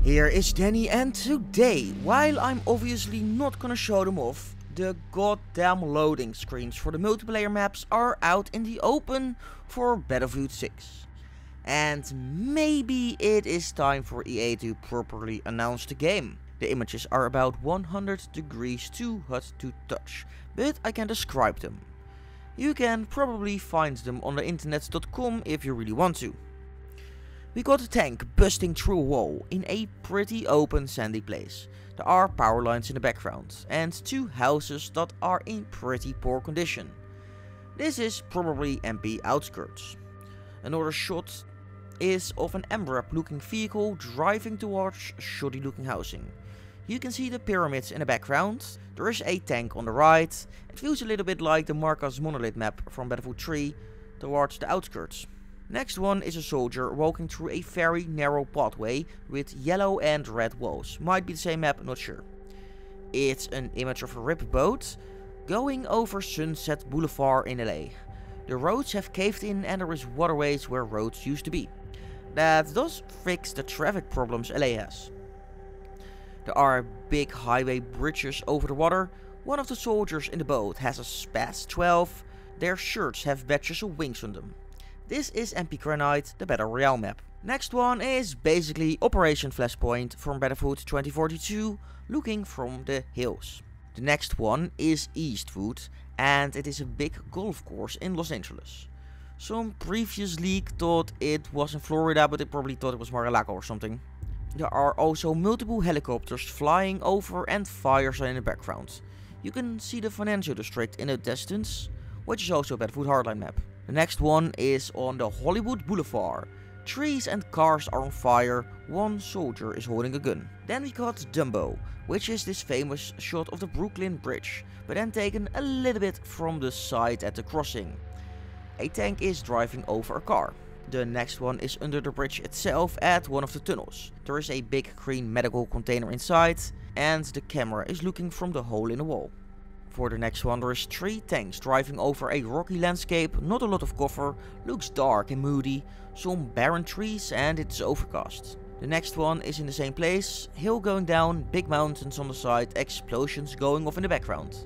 Here is Danny, and today, while I'm obviously not gonna show them off, the goddamn loading screens for the multiplayer maps are out in the open for Battlefield 6. And maybe it is time for EA to properly announce the game. The images are about 100 degrees too hot to touch, but I can describe them. You can probably find them on the internet.com if you really want to. We got a tank busting through a wall in a pretty open sandy place. There are power lines in the background and two houses that are in pretty poor condition. This is probably MP outskirts. Another shot is of an MRAP looking vehicle driving towards shoddy looking housing. You can see the pyramids in the background. There is a tank on the right. It feels a little bit like the Marcus Monolith map from Battlefield 3 towards the outskirts. Next one is a soldier walking through a very narrow pathway with yellow and red walls. Might be the same map, not sure. It's an image of a rip boat going over Sunset Boulevard in LA. The roads have caved in and there is waterways where roads used to be. That does fix the traffic problems LA has. There are big highway bridges over the water. One of the soldiers in the boat has a SPAS 12. Their shirts have badges of wings on them. This is MP Granite, the Battle Royale map. Next one is basically Operation Flashpoint from Battlefield 2042, looking from the hills. The next one is Eastwood, and it is a big golf course in Los Angeles. Some previous leak thought it was in Florida, but they probably thought it was Mar-a-Lago or something. There are also multiple helicopters flying over and fires are in the background. You can see the financial district in the distance, which is also a Battlefield Hardline map. The next one is on the Hollywood Boulevard. Trees and cars are on fire, one soldier is holding a gun. Then we got Dumbo, which is this famous shot of the Brooklyn Bridge, but then taken a little bit from the side at the crossing. A tank is driving over a car. The next one is under the bridge itself at one of the tunnels. There is a big green medical container inside, and the camera is looking from the hole in the wall. For the next one there is 3 tanks driving over a rocky landscape, not a lot of cover, looks dark and moody, some barren trees and it's overcast. The next one is in the same place, hill going down, big mountains on the side, explosions going off in the background.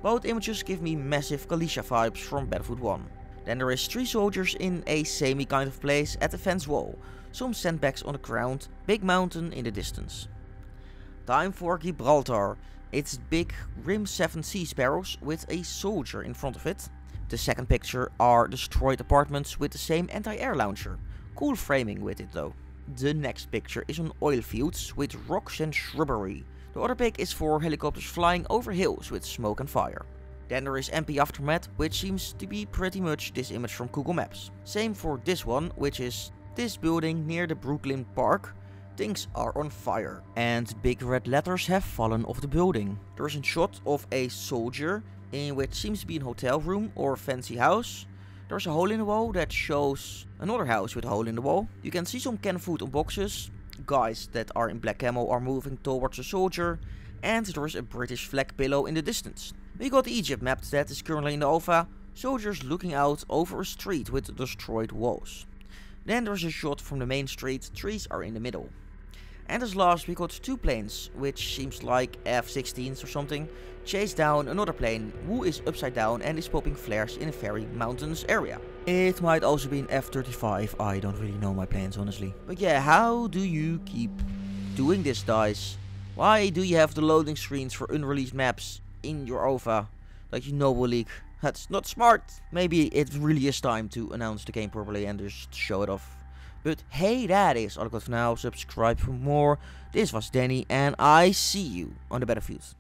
Both images give me massive Galicia vibes from Battlefield 1. Then there is 3 soldiers in a semi kind of place at the fence wall, some sandbags on the ground, big mountain in the distance. Time for Gibraltar. It's big Rim 7 Sea Sparrows with a soldier in front of it. The second picture are destroyed apartments with the same anti-air launcher. Cool framing with it though. The next picture is on oil fields with rocks and shrubbery. The other pic is for helicopters flying over hills with smoke and fire. Then there is MP Aftermath, which seems to be pretty much this image from Google Maps. Same for this one, which is this building near the Brooklyn Park. Things are on fire and big red letters have fallen off the building. There is a shot of a soldier in which seems to be a hotel room or a fancy house. There's a hole in the wall that shows another house with a hole in the wall. You can see some canned food on boxes. Guys that are in black camo are moving towards a soldier, and there is a British flag below in the distance. We got the Egypt map that is currently in the alpha. Soldiers looking out over a street with destroyed walls. Then there's a shot from the main street, trees are in the middle. And as last we got 2 planes, which seems like F-16s or something, chase down another plane who is upside down and is popping flares in a very mountainous area. It might also be an F-35, I don't really know my planes honestly. But yeah, how do you keep doing this, guys? Why do you have the loading screens for unreleased maps in your OVA like you know will leak? That's not smart. Maybe it really is time to announce the game properly and just show it off. But hey, that is all I got for now. Subscribe for more. This was Danny and I see you on the battlefield.